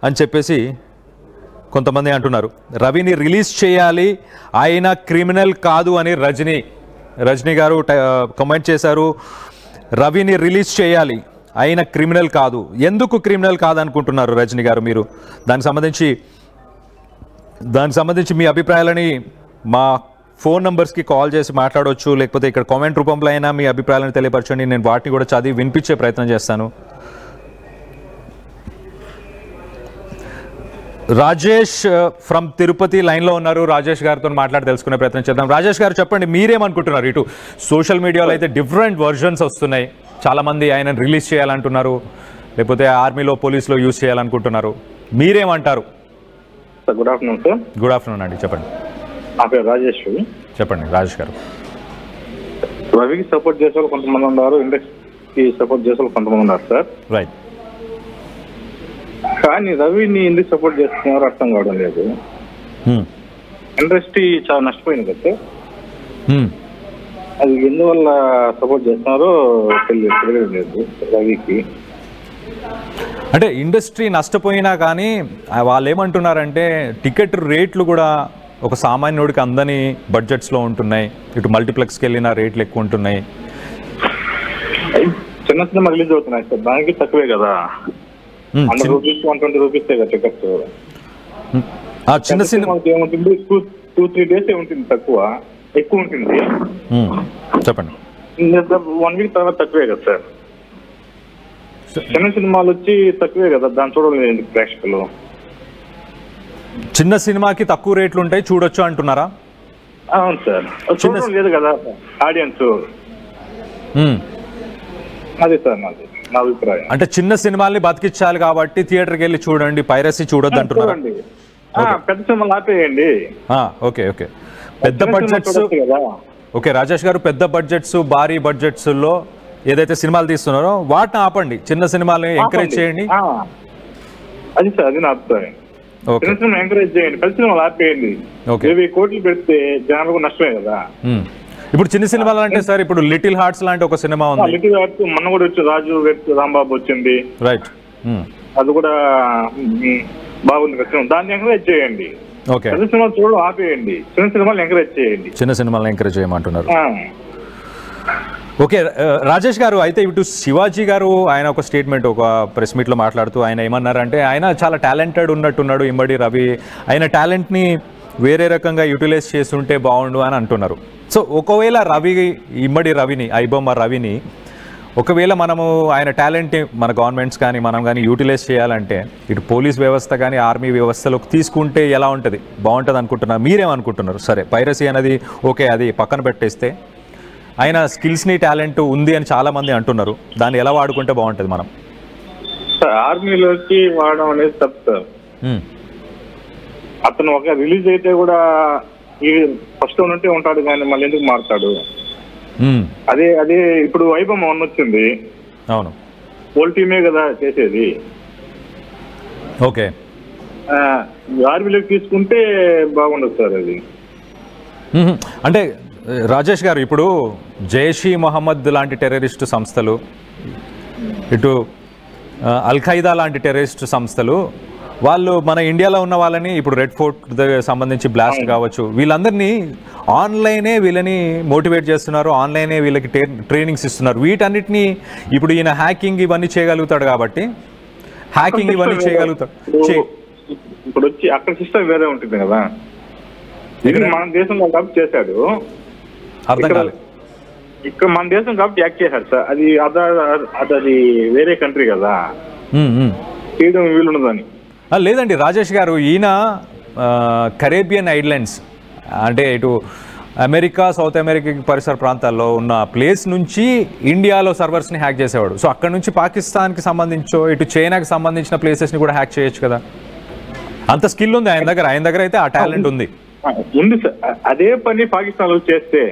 అని చెప్పేసి కొంతమంది అంటున్నారు. రవిని రిలీజ్ చేయాలి, ఆయన క్రిమినల్ కాదు అని రజనీ గారు కామెంట్ చేశారు. రవిని రిలీజ్ చేయాలి, ఆయన క్రిమినల్ కాదు. ఎందుకు క్రిమినల్ కాదనుకుంటున్నారు రజనీ గారు మీరు? దానికి సంబంధించి మీ అభిప్రాయాలని మా ఫోన్ నంబర్స్కి కాల్ చేసి మాట్లాడవచ్చు, లేకపోతే ఇక్కడ కామెంట్ రూపంలో అయినా మీ అభిప్రాయాలను తెలియపరచండి. నేను వాటిని కూడా చదివి వినిపించే ప్రయత్నం చేస్తాను. రాజేష్ ఫ్రమ్ తిరుపతి లైన్లో ఉన్నారు. రాజేష్ గారితో మాట్లాడి తెలుసుకునే ప్రయత్నం చేద్దాం. రాజేష్ గారు చెప్పండి, మీరేమనుకుంటున్నారు? ఇటు సోషల్ మీడియాలో అయితే డిఫరెంట్ వర్జన్స్ వస్తున్నాయి. చాలామంది ఆయనను రిలీజ్ చేయాలంటున్నారు, లేకపోతే ఆర్మీలో పోలీసులో యూజ్ చేయాలనుకుంటున్నారు. మీరేమంటారు? Good afternoon sir. Good afternoon అండి, చెప్పండి. నా పేరు రాజేష్. చెప్పండి రాజేష్ గారు. రవికి సపోర్ట్ చేసే వాళ్ళు కొంతమంది ఉన్నారు, ఇండస్ట్రీకి సపోర్ట్ చేసే వాళ్ళు కొంతమంది ఉన్నారు సార్. రైట్. కానీ రవిని ఎందుకు సపోర్ట్ చేస్తున్నారో అర్థం కావడం లేదు. ఇండస్ట్రీ చాలా నష్టపోయింది కదా సార్. అది ఎందువల్ల సపోర్ట్ చేస్తున్నారో తెలియలేదు రవికి. అంటే ఇండస్ట్రీ నష్టపోయినా కానీ వాళ్ళు ఏమంటున్నారంటే టికెట్ రేట్లు కూడా ఒక సామాన్యుడికి అందని బడ్జెట్స్లో ఉంటున్నాయి. ఇటు మల్టీప్లెక్స్కి వెళ్ళిన రేట్లు ఎక్కువ ఉంటున్నాయి. చిన్న సినిమా రిలీజ్ అవుతున్నాయి సార్, దానికి తక్కువే కదా. 100 రూపీస్ 120 రూపీస్ కదా టికెట్స్. చిన్న సినిమా ఏముంటుంది, 2-3 డేస్ ఉంటుంది, తక్కువ ఎక్కువ ఉంటుంది. చెప్పండి. 1 వీక్ తర్వాత తక్కువే కదా సార్. చిన్న సినిమాలు వచ్చి తక్కువే కదా, దాన్ని చూడలేదు ప్రేక్షకులు. చిన్న సినిమాకి తక్కువ రేట్లు ఉంటాయి, చూడొచ్చు అంటున్నారా? అవును సార్, చూడడం లేదు కదా ఆడియన్స్. అదే సార్ నా అభిప్రాయం. అంటే చిన్న సినిమాల్ని బతికించాలి కాబట్టి థియేటర్కి వెళ్ళి చూడండి, పైరసీ చూడొద్దు అంటున్నారు. పెద్ద సినిమాలు ఆపేయండి. ఓకే ఓకే, పెద్ద బడ్జెట్స్. ఓకే రాజేష్ గారు, పెద్ద బడ్జెట్స్ భారీ బడ్జెట్స్లో ఏదైతే సినిమాలు తీస్తున్నారో వాటిని ఆపండి, చిన్న సినిమాలని ఎంకరేజ్ చేయండి. అది సార్, అది నా అభిప్రాయం. చిన్న సినిమా ఎంకరేజ్ చేయండి, పెద్ద సినిమాలు ఆపేయండి. 20 కోట్లు పెడితే జనాలకు నష్టమే కదా. ఇప్పుడు చిన్న సినిమాలు అంటే సార్, ఇప్పుడు లిటిల్ హార్ట్స్ లాంటి ఒక సినిమా ఉంది. లిటిల్ హార్ట్స్ మొన్న కూడా వచ్చి రాజు రాంబాబు వచ్చింది. రైట్. అది కూడా బాగుంది కదా, దాన్ని ఎంకరేజ్ చేయండి. ఓకే, పెద్ద సినిమాలు చూడడం ఆపేయండి, చిన్న సినిమాలు ఎంకరేజ్ చేయండి. చిన్న సినిమాలను ఎంకరేజ్ చేయమంటున్నారు. ఓకే రాజేష్ గారు, అయితే ఇటు శివాజీ గారు ఆయన ఒక స్టేట్మెంట్ ఒక ప్రెస్ మీట్లో మాట్లాడుతూ ఆయన ఏమన్నారంటే, ఆయన చాలా టాలెంటెడ్ ఉన్నట్టున్నాడు ఇమ్మడి రవి, ఆయన టాలెంట్ని వేరే రకంగా యూటిలైజ్ చేస్తుంటే బాగుండు అని అంటున్నారు. సో ఒకవేళ ఇమ్మడి రవిని, ఐబొమ్మ రవిని ఒకవేళ మనము ఆయన టాలెంట్ని మన గవర్నమెంట్స్ కానీ మనం కానీ యూటిలైజ్ చేయాలంటే ఇటు పోలీస్ వ్యవస్థ కానీ ఆర్మీ వ్యవస్థలోకి తీసుకుంటే ఎలా ఉంటుంది, బాగుంటుంది అనుకుంటున్నారు? మీరేమనుకుంటున్నారు? సరే, పైరసీ అనేది ఓకే, అది పక్కన పెట్టేస్తే ఆయన స్కిల్స్ని టాలెంట్ ఉంది అని చాలామంది అంటున్నారు, దాన్ని ఎలా వాడుకుంటే బాగుంటుంది మనం? ఆర్మీలోకి వాడడం అనేది తప్పు సార్. అతను ఒక రిలీజ్ అయితే కూడా ఫస్ట్ ఉంటే ఉంటాడు, కానీ మళ్ళీ ఎందుకు మారుతాడు? అదే ఇప్పుడు వైభవం వచ్చింది. అవును, ఓల్ టీమే కదా చేసేది. ఓకే, ఆర్మీలోకి తీసుకుంటే బాగుండదు సార్ అది. అంటే రాజేష్ గారు, ఇప్పుడు జైష్ ఈ మొహమ్మద్ లాంటి టెర్రరిస్టు సంస్థలు, ఇటు అల్ఖైదా లాంటి టెర్రరిస్టు సంస్థలు, వాళ్ళు మన ఇండియాలో ఉన్న వాళ్ళని ఇప్పుడు రెడ్ ఫోర్ట్ సంబంధించి బ్లాస్ట్ కావచ్చు, వీళ్ళందరినీ ఆన్లైనే వీళ్ళని మోటివేట్ చేస్తున్నారు, ఆన్లైనే వీళ్ళకి ట్రైనింగ్స్ ఇస్తున్నారు. వీటన్నిటినీ ఇప్పుడు ఈయన హ్యాకింగ్ ఇవన్నీ చేయగలుగుతాడు కాబట్టి, హ్యాకింగ్ ఇవన్నీ చేయగలుగుతాడు. ఇప్పుడు వచ్చి అక్కడ సిస్టమ్ వేరే ఉంటుంది కదా, మన దేశంలో కాబట్టి చేశాడు. అర్థం కాలేదు. ఇక్కడ మన దేశం కాబట్టి యాక్ట్ చేశాడు సార్. అది వేరే కంట్రీ కదా, చేయడం వీలుండదని. లేదండి రాజేష్ గారు, ఈయన కరేబియన్ ఐలాండ్స్ అంటే ఇటు అమెరికా, సౌత్ అమెరికా పరిసర ప్రాంతాల్లో ఉన్న ప్లేస్ నుంచి ఇండియాలో సర్వర్స్ని హ్యాక్ చేసేవాడు. సో అక్కడ నుంచి పాకిస్తాన్కి సంబంధించో ఇటు చైనాకి సంబంధించిన ప్లేసెస్ని కూడా హ్యాక్ చేయొచ్చు కదా. అంత స్కిల్ ఉంది ఆయన దగ్గర అయితే ఆ టాలెంట్ ఉంది సార్. అదే పని పాకిస్తాన్ చేస్తే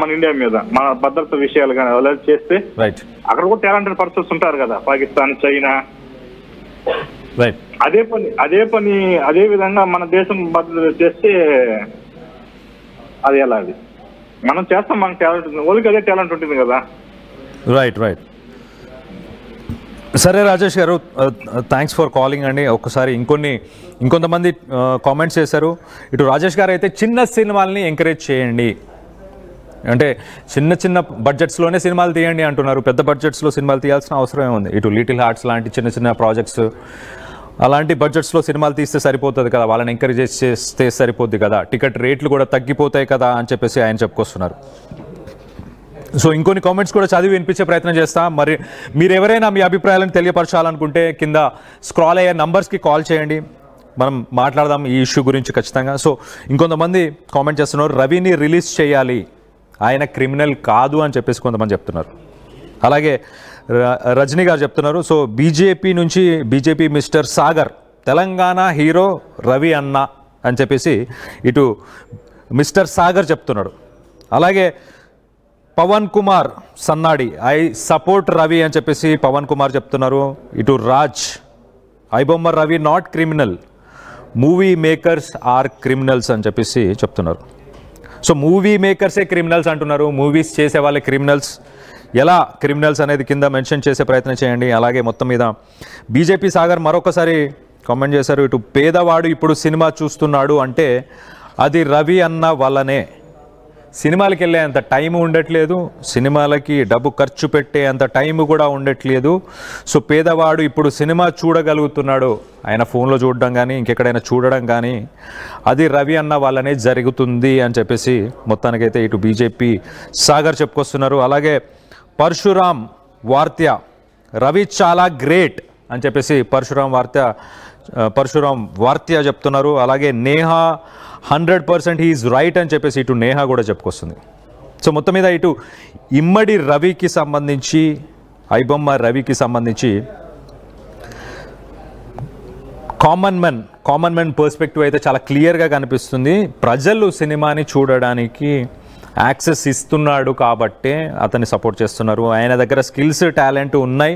మన ఇండియా మీద మన భద్రత విషయాలు కానీ అలా చేస్తే, రైట్, అక్కడ కూడా టాలెంటెడ్ పర్సన్స్ ఉంటారు కదా, పాకిస్తాన్, చైనా. రైట్, అదే విధంగా మన దేశం భద్రత చేస్తే అది ఎలా? అది మనం చేస్తాం, మనకు టాలెంట్ ఉంది, వాళ్ళకి అదే టాలెంట్ ఉంటుంది కదా. రైట్. సరే రాజేష్ గారు, థ్యాంక్స్ ఫర్ కాలింగ్ అండి. ఒక్కసారి ఇంకొంతమంది కామెంట్స్ చేశారు. ఇటు రాజేష్ గారు అయితే చిన్న సినిమాలని ఎంకరేజ్ చేయండి, అంటే చిన్న చిన్న బడ్జెట్స్లోనే సినిమాలు తీయండి అంటున్నారు. పెద్ద బడ్జెట్స్లో సినిమాలు తీయాల్సిన అవసరం ఏముంది? ఇటు లిటిల్ హార్ట్స్ లాంటి చిన్న చిన్న ప్రాజెక్ట్స్ అలాంటి బడ్జెట్స్లో సినిమాలు తీస్తే సరిపోతుంది కదా, వాళ్ళని ఎంకరేజ్ చేస్తే సరిపోద్ది కదా, టికెట్ రేట్లు కూడా తగ్గిపోతాయి కదా అని చెప్పేసి ఆయన చెప్పుకొస్తున్నారు. సో ఇంకొన్ని కామెంట్స్ కూడా చదివి వినిపించే ప్రయత్నం చేస్తా. మరి మీరు ఎవరైనా మీ అభిప్రాయాలను తెలియపరచాలనుకుంటే కింద స్క్రాల్ అయ్యే నంబర్స్కి కాల్ చేయండి, మనం మాట్లాడదాం ఈ ఇష్యూ గురించి ఖచ్చితంగా. సో ఇంకొంతమంది కామెంట్ చేస్తున్నారు, రవిని రిలీజ్ చేయాలి, ఆయన క్రిమినల్ కాదు అని చెప్పేసి కొంతమంది చెప్తున్నారు. అలాగే రజనీ గారు చెప్తున్నారు, so BJP mister Sagar, Telangana hero Ravi అన్న అని చెప్పేసి ఇటు మిస్టర్ సాగర్ చెప్తున్నాడు. అలాగే పవన్ కుమార్ సన్నాడి, ఐ సపోర్ట్ రవి అని చెప్పేసి పవన్ కుమార్ చెప్తున్నారు. ఇటు Raj, iBomma Ravi not criminal, movie makers are criminals అని చెప్పేసి చెప్తున్నారు. సో మూవీ మేకర్సే క్రిమినల్స్ అంటున్నారు, మూవీస్ చేసే వాళ్ళే క్రిమినల్స్. ఎలా క్రిమినల్స్ అనేది కింద మెన్షన్ చేసే ప్రయత్నం చేయండి. అలాగే మొత్తం మీద బీజేపీ సాగర్ మరొకసారి కామెంట్ చేశారు, ఇటు పేదవాడు ఇప్పుడు సినిమా చూస్తున్నాడు అంటే అది రవి అన్న వల్లనే, సినిమాలకి వెళ్ళే అంత టైం ఉండట్లేదు, సినిమాలకి డబ్బు ఖర్చు పెట్టే అంత టైం కూడా ఉండట్లేదు. సో పేదవాడు ఇప్పుడు సినిమా చూడగలుగుతున్నాడు, ఆయన ఫోన్లో చూడడం కానీ ఇంకెక్కడైనా చూడడం కానీ అది రవి అన్న వాళ్ళనే జరుగుతుంది అని చెప్పేసి మొత్తానికైతే ఇటు బీజేపీ సాగర్ చెప్పుకొస్తున్నారు. అలాగే పరశురామ్ వార్త్య, రవి చాలా గ్రేట్ అని చెప్పేసి పరశురామ్ వార్త్య చెప్తున్నారు. అలాగే నేహా 100% హీఈస్ రైట్ అని చెప్పేసి ఇటు నేహా కూడా చెప్పుకొస్తుంది. సో మొత్తం మీద ఇటు ఇమ్మడి రవికి సంబంధించి, ఐబొమ్మ రవికి సంబంధించి కామన్ మెన్ పర్స్పెక్టివ్ అయితే చాలా క్లియర్గా కనిపిస్తుంది. ప్రజలు సినిమాని చూడడానికి యాక్సెస్ ఇస్తున్నాడు కాబట్టే అతన్ని సపోర్ట్ చేస్తున్నారు. ఆయన దగ్గర స్కిల్స్ టాలెంట్ ఉన్నాయి,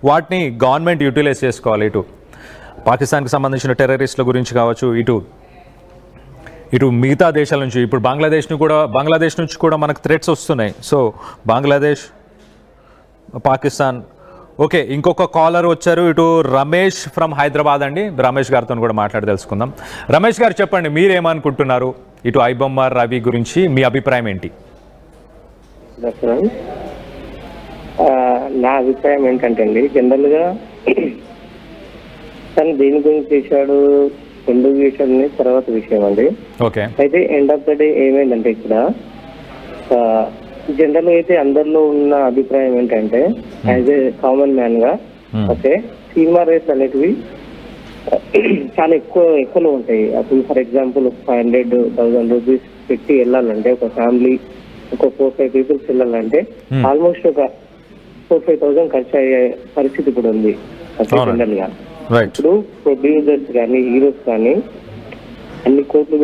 వాటిని గవర్నమెంట్ యూటిలైజ్ చేసుకోవాలి. ఇటు పాకిస్తాన్కి సంబంధించిన టెర్రరిస్టుల గురించి కావచ్చు, ఇటు మిగతా దేశాల నుంచి, ఇప్పుడు బంగ్లాదేశ్ నుంచి కూడా మనకు థ్రెట్స్ వస్తున్నాయి. సో బంగ్లాదేశ్, పాకిస్తాన్. ఓకే, ఇంకొక కాలర్ వచ్చారు, ఇటు రమేష్ ఫ్రమ్ హైదరాబాద్ అండి. రమేష్ గారితో కూడా మాట్లాడి తెలుసుకుందాం. రమేష్ గారు చెప్పండి, మీరేమనుకుంటున్నారు ఇటు ఐబొమ్మ రవి గురించి, మీ అభిప్రాయం ఏంటి? నా అభిప్రాయం ఏంటంటే అండి, జనరల్గా తను దేని గురించి చేశాడు, ఎందుకు చేశాడు తర్వాత విషయం అండి. ఓకే, అయితే ఎండ్ ఆఫ్ ద డే ఏమైందంటే ఇక్కడ జనరల్ అయితే అందరిలో ఉన్న అభిప్రాయం ఏంటంటే యాజ్ ఏ కామన్ మ్యాన్ గా, ఓకే, సినిమా రేట్స్ అనేటివి చాలా ఎక్కువలో ఉంటాయి. అప్పుడు ఫర్ ఎగ్జాంపుల్ 500,000 రూపీస్ పెట్టి వెళ్ళాలంటే ఒక ఫ్యామిలీ ఒక 4-5 పీపుల్స్ వెళ్ళాలంటే ఆల్మోస్ట్ ఒక 4-5,000 ఖర్చు అయ్యే పరిస్థితి ఇప్పుడు ఉంది జనరల్ గా. ఇప్పుడు ప్రొడ్యూసర్స్ కానీ హీరోస్ కానీ అన్ని కోట్లు